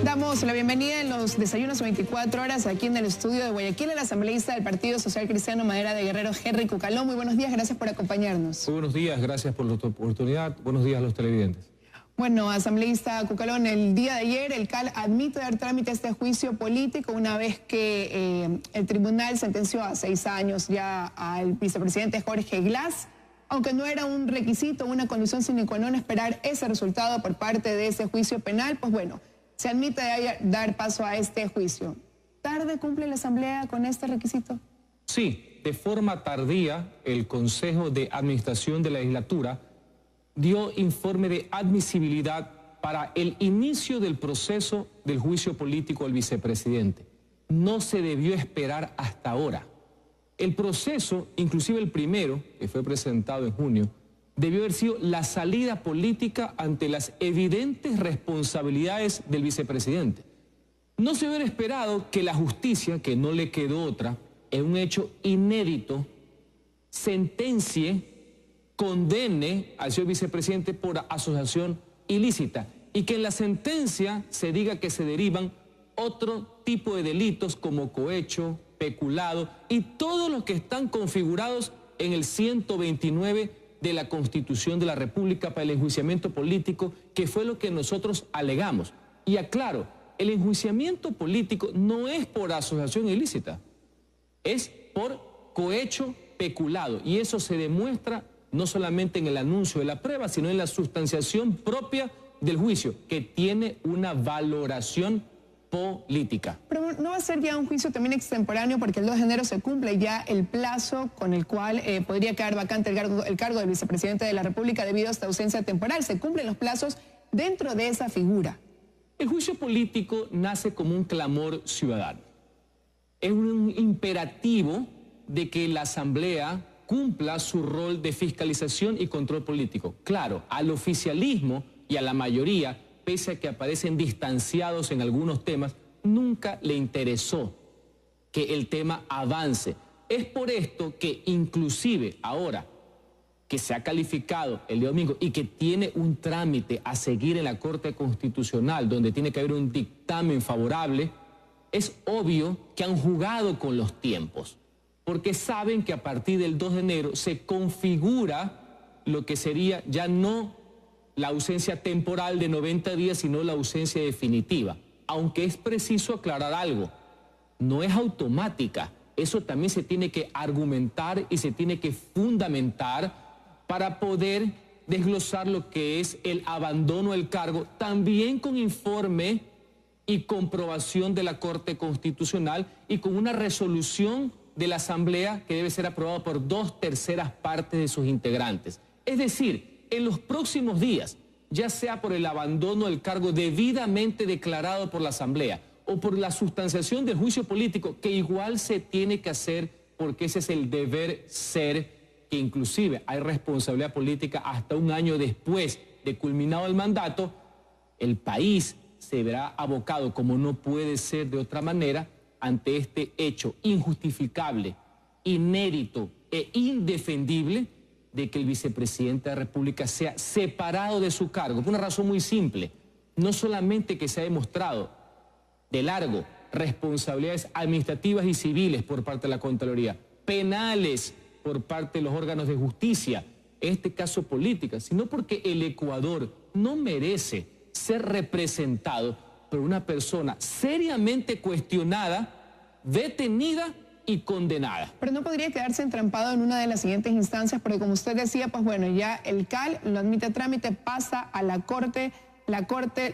Damos la bienvenida en los desayunos 24 horas aquí en el estudio de Guayaquil al asambleísta del Partido Social Cristiano Madera de Guerrero, Henry Cucalón. Muy buenos días, gracias por acompañarnos. Muy buenos días, gracias por la oportunidad. Buenos días a los televidentes. Bueno, asambleísta Cucalón, el día de ayer el CAL admite dar trámite a este juicio político una vez que el tribunal sentenció a 6 años ya al vicepresidente Jorge Glass, aunque no era un requisito, una condición sine qua non esperar ese resultado por parte de ese juicio penal, pues bueno, se admite dar paso a este juicio. ¿Tarde cumple la Asamblea con este requisito? Sí, de forma tardía, el Consejo de Administración de la Legislatura dio informe de admisibilidad para el inicio del proceso del juicio político al vicepresidente. No se debió esperar hasta ahora. El proceso, inclusive el primero, que fue presentado en junio, debió haber sido la salida política ante las evidentes responsabilidades del vicepresidente. No se hubiera esperado que la justicia, que no le quedó otra, en un hecho inédito, sentencie, condene al señor vicepresidente por asociación ilícita y que en la sentencia se diga que se derivan otro tipo de delitos como cohecho, peculado y todos los que están configurados en el 129 de la Constitución de la República para el enjuiciamiento político, que fue lo que nosotros alegamos. Y aclaro, el enjuiciamiento político no es por asociación ilícita, es por cohecho peculado, y eso se demuestra no solamente en el anuncio de la prueba, sino en la sustanciación propia del juicio, que tiene una valoración política. Pero no va a ser ya un juicio también extemporáneo, porque el 2 de enero se cumple ya el plazo con el cual podría quedar vacante el cargo del vicepresidente de la República debido a esta ausencia temporal. Se cumplen los plazos dentro de esa figura. El juicio político nace como un clamor ciudadano. Es un imperativo de que la Asamblea cumpla su rol de fiscalización y control político. Claro, al oficialismo y a la mayoría, pese a que aparecen distanciados en algunos temas, nunca le interesó que el tema avance. Es por esto que inclusive ahora que se ha calificado el día domingo y que tiene un trámite a seguir en la Corte Constitucional, donde tiene que haber un dictamen favorable, es obvio que han jugado con los tiempos, porque saben que a partir del 2 de enero se configura lo que sería ya no la ausencia temporal de 90 días, sino la ausencia definitiva. Aunque es preciso aclarar algo, no es automática. Eso también se tiene que argumentar y se tiene que fundamentar para poder desglosar lo que es el abandono del cargo, también con informe y comprobación de la Corte Constitucional y con una resolución de la Asamblea que debe ser aprobada por 2/3 partes de sus integrantes. Es decir, en los próximos días, ya sea por el abandono del cargo debidamente declarado por la Asamblea o por la sustanciación del juicio político, que igual se tiene que hacer porque ese es el deber ser, que inclusive hay responsabilidad política hasta un año después de culminado el mandato, el país se verá abocado, como no puede ser de otra manera, ante este hecho injustificable, inédito e indefendible de que el vicepresidente de la República sea separado de su cargo, por una razón muy simple. No solamente que se ha demostrado de largo responsabilidades administrativas y civiles por parte de la Contraloría, penales por parte de los órganos de justicia, en este caso políticas, sino porque el Ecuador no merece ser representado por una persona seriamente cuestionada, detenida y condenada. Pero no podría quedarse entrampado en una de las siguientes instancias, porque como usted decía, pues bueno, ya el CAL lo admite a trámite, pasa a la Corte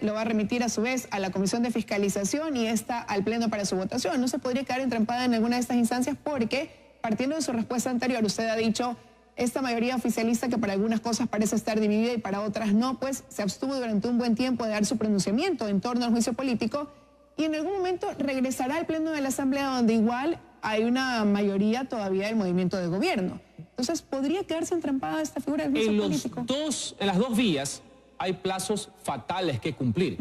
lo va a remitir a su vez a la Comisión de Fiscalización y esta al Pleno para su votación. No se podría quedar entrampada en alguna de estas instancias porque, partiendo de su respuesta anterior, usted ha dicho, esta mayoría oficialista que para algunas cosas parece estar dividida y para otras no, pues se abstuvo durante un buen tiempo de dar su pronunciamiento en torno al juicio político y en algún momento regresará al Pleno de la Asamblea, donde igual hay una mayoría todavía del movimiento de gobierno. Entonces, ¿podría quedarse entrampada esta figura del juicio político? En las dos vías hay plazos fatales que cumplir.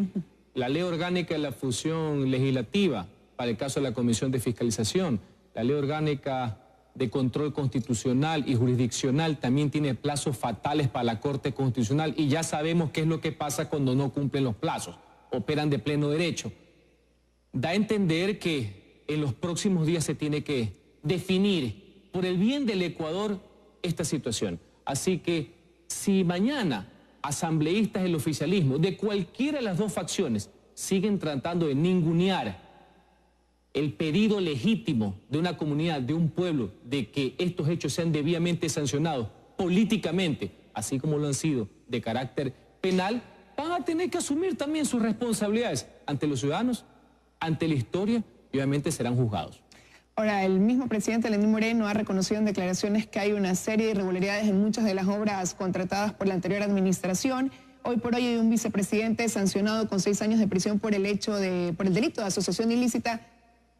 La ley orgánica de la función legislativa, para el caso de la Comisión de Fiscalización, la ley orgánica de control constitucional y jurisdiccional también tiene plazos fatales para la Corte Constitucional y ya sabemos qué es lo que pasa cuando no cumplen los plazos. operan de pleno derecho. Da a entender que en los próximos días se tiene que definir por el bien del Ecuador esta situación. Así que si mañana asambleístas del oficialismo de cualquiera de las dos facciones siguen tratando de ningunear el pedido legítimo de una comunidad, de un pueblo, de que estos hechos sean debidamente sancionados políticamente, así como lo han sido de carácter penal, van a tener que asumir también sus responsabilidades ante los ciudadanos, ante la historia, y obviamente serán juzgados. Ahora, el mismo presidente Lenín Moreno ha reconocido en declaraciones que hay una serie de irregularidades en muchas de las obras contratadas por la anterior administración. Hoy por hoy hay un vicepresidente sancionado con 6 años de prisión por el delito de asociación ilícita.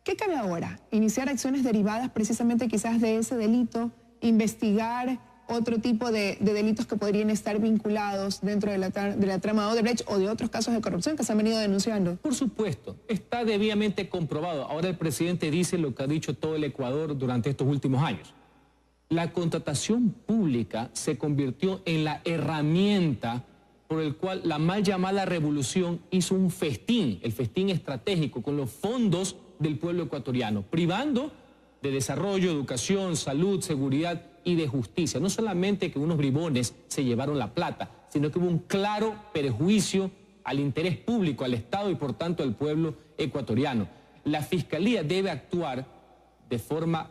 ¿Qué cabe ahora? ¿Iniciar acciones derivadas precisamente quizás de ese delito? ¿Investigar otro tipo de delitos que podrían estar vinculados dentro de la trama de Odebrecht o de otros casos de corrupción que se han venido denunciando? Por supuesto, está debidamente comprobado. Ahora el presidente dice lo que ha dicho todo el Ecuador durante estos últimos años. La contratación pública se convirtió en la herramienta por el cual la mal llamada revolución hizo un festín, el festín estratégico con los fondos del pueblo ecuatoriano, privando de desarrollo, educación, salud, seguridad y de justicia. No solamente que unos bribones se llevaron la plata, sino que hubo un claro perjuicio al interés público, al Estado y por tanto al pueblo ecuatoriano. La Fiscalía debe actuar de forma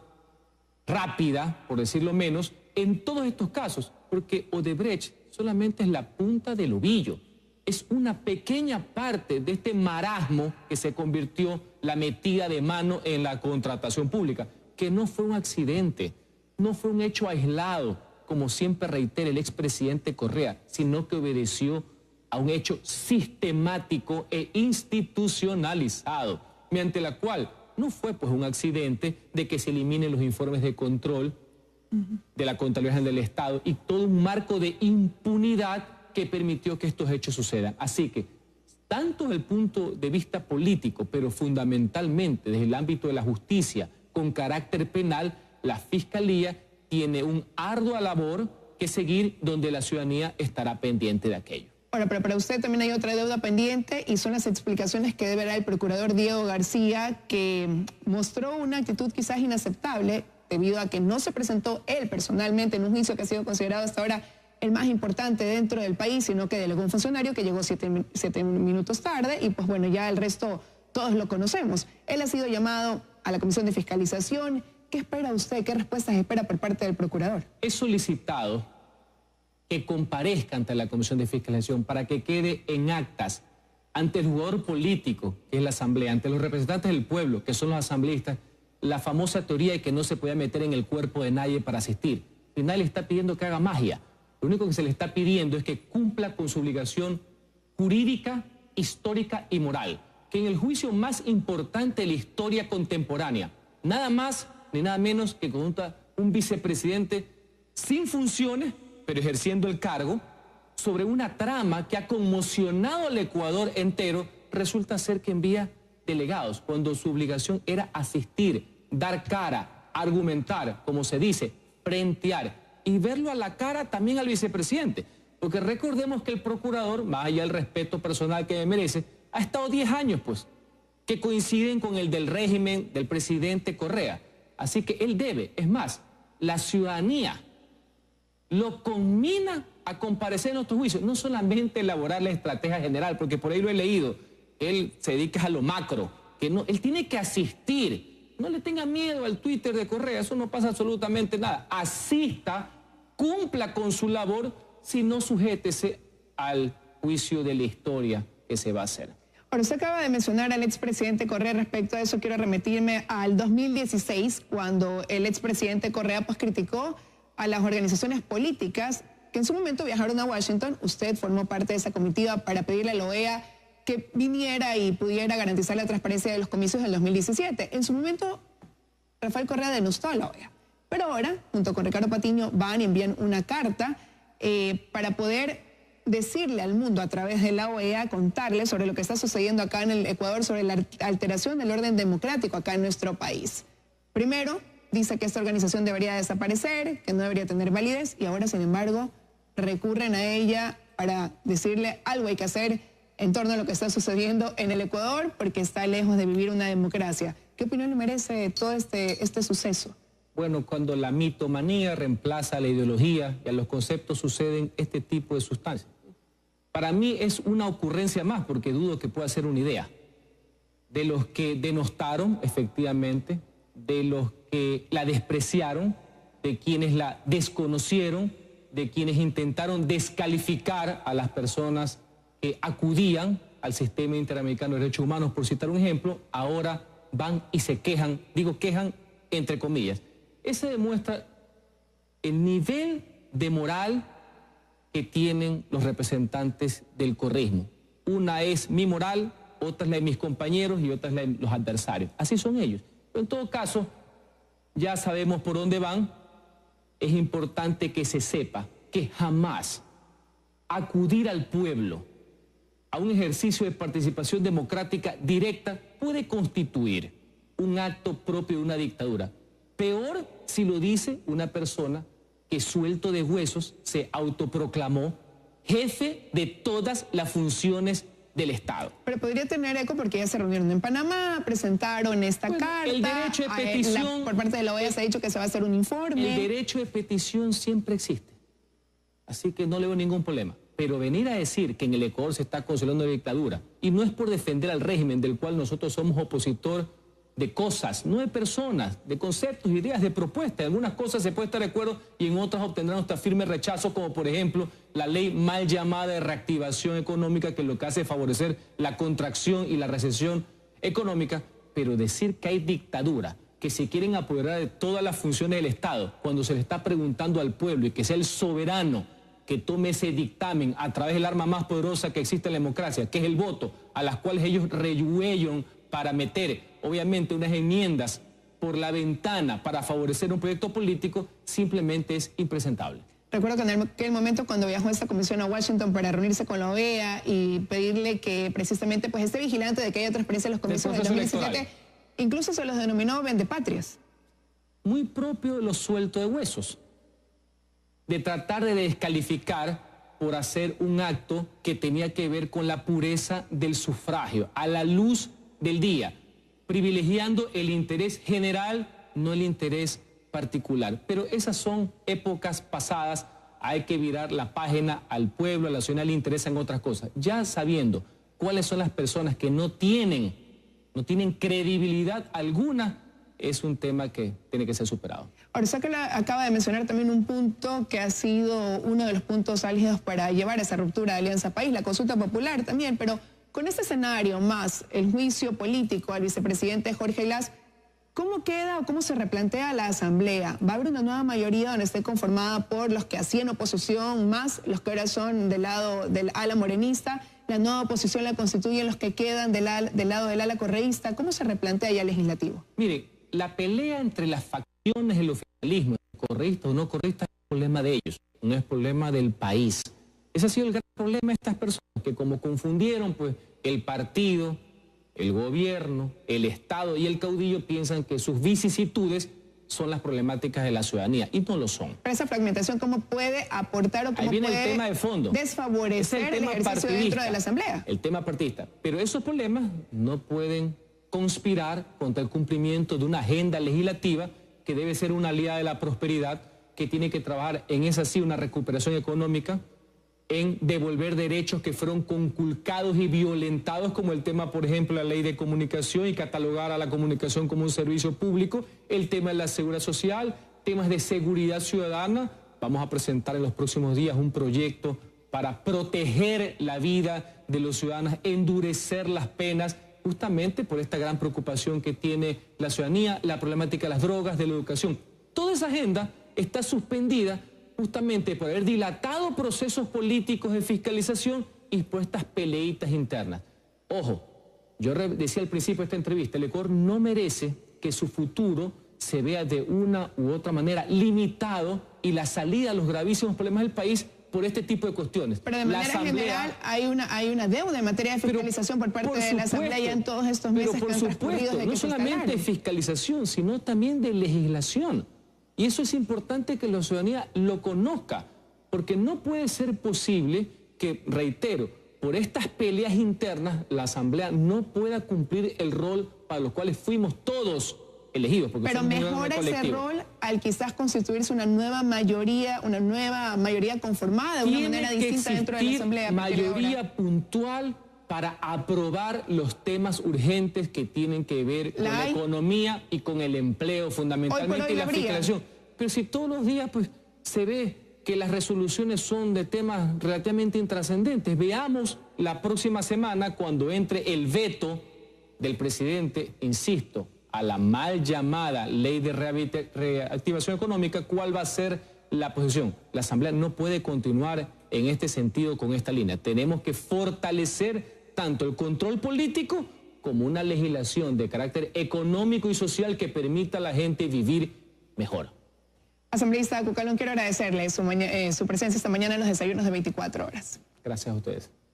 rápida, por decirlo menos, en todos estos casos, porque Odebrecht solamente es la punta del ovillo. Es una pequeña parte de este marasmo que se convirtió la metida de mano en la contratación pública, que no fue un accidente, no fue un hecho aislado, como siempre reitera el expresidente Correa, sino que obedeció a un hecho sistemático e institucionalizado, mediante la cual no fue pues un accidente de que se eliminen los informes de control de la Contraloría General del Estado y todo un marco de impunidad que permitió que estos hechos sucedan. Así que, tanto desde el punto de vista político, pero fundamentalmente desde el ámbito de la justicia con carácter penal, la Fiscalía tiene una ardua labor que seguir donde la ciudadanía estará pendiente de aquello. Ahora, pero para usted también hay otra deuda pendiente y son las explicaciones que debe dar el procurador Diego García, que mostró una actitud quizás inaceptable debido a que no se presentó él personalmente en un juicio que ha sido considerado hasta ahora el más importante dentro del país, sino que delegó un funcionario que llegó 7 minutos tarde y pues bueno, ya el resto todos lo conocemos. Él ha sido llamado a la Comisión de Fiscalización. ¿Qué espera usted? ¿Qué respuestas espera por parte del procurador? He solicitado que comparezca ante la Comisión de Fiscalización para que quede en actas ante el jugador político, que es la Asamblea, ante los representantes del pueblo, que son los asambleístas, la famosa teoría de que no se podía meter en el cuerpo de nadie para asistir. Y nadie le está pidiendo que haga magia. Lo único que se le está pidiendo es que cumpla con su obligación jurídica, histórica y moral, que en el juicio más importante de la historia contemporánea, nada más ni nada menos que con un vicepresidente sin funciones, pero ejerciendo el cargo, sobre una trama que ha conmocionado al Ecuador entero, resulta ser que envía delegados, cuando su obligación era asistir, dar cara, argumentar, como se dice, frentear, y verlo a la cara también al vicepresidente. Porque recordemos que el procurador, más allá del respeto personal que merece, ha estado 10 años, pues, que coinciden con el del régimen del presidente Correa. Así que él debe, es más, la ciudadanía lo conmina a comparecer en nuestros juicios, no solamente elaborar la estrategia general, porque por ahí lo he leído, él se dedica a lo macro, que no, él tiene que asistir. No le tenga miedo al Twitter de Correa, eso no pasa absolutamente nada. Asista, cumpla con su labor, si no sujétese al juicio de la historia que se va a hacer. Ahora, usted acaba de mencionar al expresidente Correa. Respecto a eso quiero remitirme al 2016, cuando el expresidente Correa pues criticó a las organizaciones políticas que en su momento viajaron a Washington. Usted formó parte de esa comitiva para pedirle a la OEA que viniera y pudiera garantizar la transparencia de los comicios del 2017. En su momento, Rafael Correa denostó a la OEA. Pero ahora, junto con Ricardo Patiño, van y envían una carta para poder decirle al mundo a través de la OEA, contarle sobre lo que está sucediendo acá en el Ecuador, sobre la alteración del orden democrático acá en nuestro país. Primero, dice que esta organización debería desaparecer, que no debería tener validez, y ahora, sin embargo, recurren a ella para decirle algo hay que hacer en torno a lo que está sucediendo en el Ecuador, porque está lejos de vivir una democracia. ¿Qué opinión le merece todo este suceso? Bueno, cuando la mitomanía reemplaza a la ideología y a los conceptos suceden este tipo de sustancias. Para mí es una ocurrencia más, porque dudo que pueda ser una idea. De los que denostaron, efectivamente, de los que la despreciaron, de quienes la desconocieron, de quienes intentaron descalificar a las personas que acudían al sistema interamericano de derechos humanos, por citar un ejemplo, ahora van y se quejan, digo quejan entre comillas. Ese demuestra el nivel de moral que tienen los representantes del correísmo. Una es mi moral, otra es la de mis compañeros y otra es la de los adversarios. Así son ellos. Pero en todo caso, ya sabemos por dónde van. Es importante que se sepa que jamás acudir al pueblo a un ejercicio de participación democrática directa puede constituir un acto propio de una dictadura. Peor si lo dice una persona que, suelto de huesos, se autoproclamó jefe de todas las funciones del Estado. Pero podría tener eco porque ya se reunieron en Panamá, presentaron esta carta. El derecho de petición... por parte de la OEA se ha dicho que se va a hacer un informe. El derecho de petición siempre existe. Así que no le veo ningún problema. Pero venir a decir que en el Ecuador se está consolidando la dictadura, y no es por defender al régimen del cual nosotros somos opositor de cosas, no de personas, de conceptos, ideas, de propuestas. En algunas cosas se puede estar de acuerdo y en otras obtendrán nuestro firme rechazo, como por ejemplo la ley mal llamada de reactivación económica, que lo que hace es favorecer la contracción y la recesión económica. Pero decir que hay dictadura, que se quieren apoderar de todas las funciones del Estado, cuando se le está preguntando al pueblo y que sea el soberano que tome ese dictamen a través del arma más poderosa que existe en la democracia, que es el voto, a las cuales ellos rehuellan para meter, obviamente, unas enmiendas por la ventana para favorecer un proyecto político, simplemente es impresentable. Recuerdo que en aquel momento, cuando viajó esta comisión a Washington para reunirse con la OEA y pedirle que precisamente pues esté vigilante de que haya transparencia en los comicios del 2017, incluso se los denominó vendepatrias. Muy propio de los sueltos de huesos, de tratar de descalificar por hacer un acto que tenía que ver con la pureza del sufragio, a la luz del día, privilegiando el interés general, no el interés particular. Pero esas son épocas pasadas, hay que virar la página. Al pueblo, a la ciudadanía le interesan otras cosas. Ya sabiendo cuáles son las personas que no tienen credibilidad alguna, es un tema que tiene que ser superado. Ahora, Sácala acaba de mencionar también un punto que ha sido uno de los puntos álgidos para llevar a esa ruptura de Alianza País, la consulta popular también, pero con este escenario más el juicio político al vicepresidente Jorge Glass, ¿cómo queda o cómo se replantea la Asamblea? ¿Va a haber una nueva mayoría donde esté conformada por los que hacían oposición, más los que ahora son del lado del ala morenista? ¿La nueva oposición la constituyen los que quedan del lado del ala correísta? ¿Cómo se replantea ya el legislativo? Mire, la pelea entre las facciones del oficialismo, correístas o no correístas, es un problema de ellos, no es problema del país. Ese ha sido el gran problema de estas personas, que como confundieron pues el partido, el gobierno, el Estado y el caudillo, piensan que sus vicisitudes son las problemáticas de la ciudadanía, y no lo son. Pero esa fragmentación, ¿cómo puede aportar o cómo puede el tema de fondo, desfavorecer el ejercicio dentro de la Asamblea? El tema partidista. Pero esos problemas no pueden conspirar contra el cumplimiento de una agenda legislativa que debe ser una aliada de la prosperidad, que tiene que trabajar en esa sí una recuperación económica, en devolver derechos que fueron conculcados y violentados, como el tema, por ejemplo, la ley de comunicación, y catalogar a la comunicación como un servicio público, el tema de la seguridad social, temas de seguridad ciudadana. Vamos a presentar en los próximos días un proyecto para proteger la vida de los ciudadanos, endurecer las penas, justamente por esta gran preocupación que tiene la ciudadanía, la problemática de las drogas, de la educación. Toda esa agenda está suspendida justamente por haber dilatado procesos políticos de fiscalización y por estas peleitas internas. Ojo, yo decía al principio de esta entrevista, el Ecuador no merece que su futuro se vea de una u otra manera limitado y la salida a los gravísimos problemas del país por este tipo de cuestiones. Pero de manera general hay una deuda en materia de fiscalización por parte de la Asamblea ya en todos estos meses que han transcurrido. No solamente de fiscalización, sino también de legislación. Y eso es importante que la ciudadanía lo conozca, porque no puede ser posible que, reitero, por estas peleas internas la Asamblea no pueda cumplir el rol para los cuales fuimos todos elegidos. Pero mejora ese rol al quizás constituirse una nueva mayoría conformada de una manera distinta dentro de la Asamblea. Mayoría puntual para aprobar los temas urgentes que tienen que ver con la economía y con el empleo fundamentalmente y la fiscalización. Pero si todos los días pues se ve que las resoluciones son de temas relativamente intrascendentes, veamos la próxima semana cuando entre el veto del presidente, insisto, a la mal llamada ley de reactivación económica, ¿cuál va a ser la posición? La Asamblea no puede continuar en este sentido con esta línea. Tenemos que fortalecer tanto el control político como una legislación de carácter económico y social que permita a la gente vivir mejor. Asambleísta Cucalón, quiero agradecerle su presencia esta mañana en los desayunos de 24 horas. Gracias a ustedes.